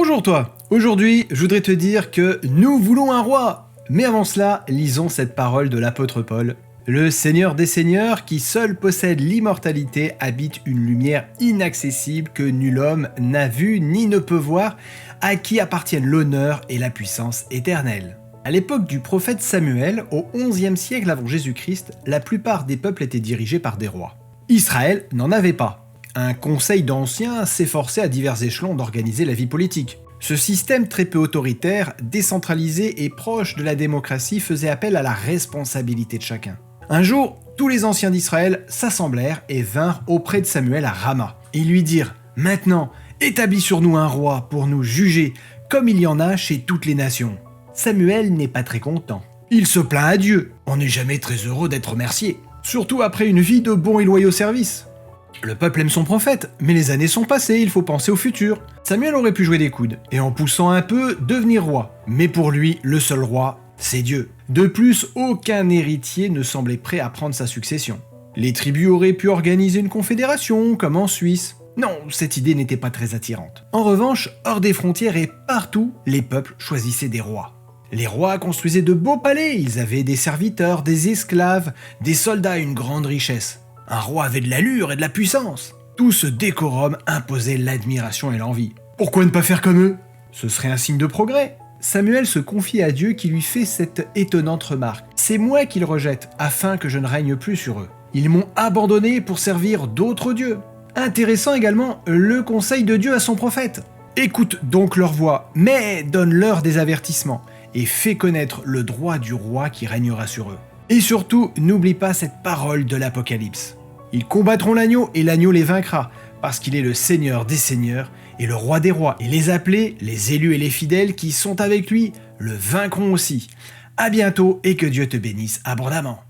Bonjour toi. Aujourd'hui, je voudrais te dire que nous voulons un roi. Mais avant cela, lisons cette parole de l'apôtre Paul. Le Seigneur des Seigneurs, qui seul possède l'immortalité, habite une lumière inaccessible que nul homme n'a vue ni ne peut voir, à qui appartiennent l'honneur et la puissance éternelle. À l'époque du prophète Samuel, au XIe siècle avant Jésus-Christ, la plupart des peuples étaient dirigés par des rois. Israël n'en avait pas. Un conseil d'anciens s'efforçait à divers échelons d'organiser la vie politique. Ce système très peu autoritaire, décentralisé et proche de la démocratie faisait appel à la responsabilité de chacun. Un jour, tous les anciens d'Israël s'assemblèrent et vinrent auprès de Samuel à Rama. Ils lui dirent « Maintenant, établis sur nous un roi pour nous juger, comme il y en a chez toutes les nations. » Samuel n'est pas très content. Il se plaint à Dieu. On n'est jamais très heureux d'être remercié. Surtout après une vie de bons et loyaux services. Le peuple aime son prophète, mais les années sont passées, il faut penser au futur. Samuel aurait pu jouer des coudes, et en poussant un peu, devenir roi. Mais pour lui, le seul roi, c'est Dieu. De plus, aucun héritier ne semblait prêt à prendre sa succession. Les tribus auraient pu organiser une confédération, comme en Suisse. Non, cette idée n'était pas très attirante. En revanche, hors des frontières et partout, les peuples choisissaient des rois. Les rois construisaient de beaux palais, ils avaient des serviteurs, des esclaves, des soldats et une grande richesse. Un roi avait de l'allure et de la puissance. Tout ce décorum imposait l'admiration et l'envie. Pourquoi ne pas faire comme eux ? Ce serait un signe de progrès. Samuel se confie à Dieu qui lui fait cette étonnante remarque. C'est moi qu'ils rejettent, afin que je ne règne plus sur eux. Ils m'ont abandonné pour servir d'autres dieux. Intéressant également le conseil de Dieu à son prophète. Écoute donc leur voix, mais donne-leur des avertissements, et fais connaître le droit du roi qui régnera sur eux. Et surtout, n'oublie pas cette parole de l'Apocalypse. Ils combattront l'agneau et l'agneau les vaincra, parce qu'il est le Seigneur des seigneurs et le roi des rois. Et les appelés, les élus et les fidèles qui sont avec lui, le vaincront aussi. À bientôt et que Dieu te bénisse abondamment.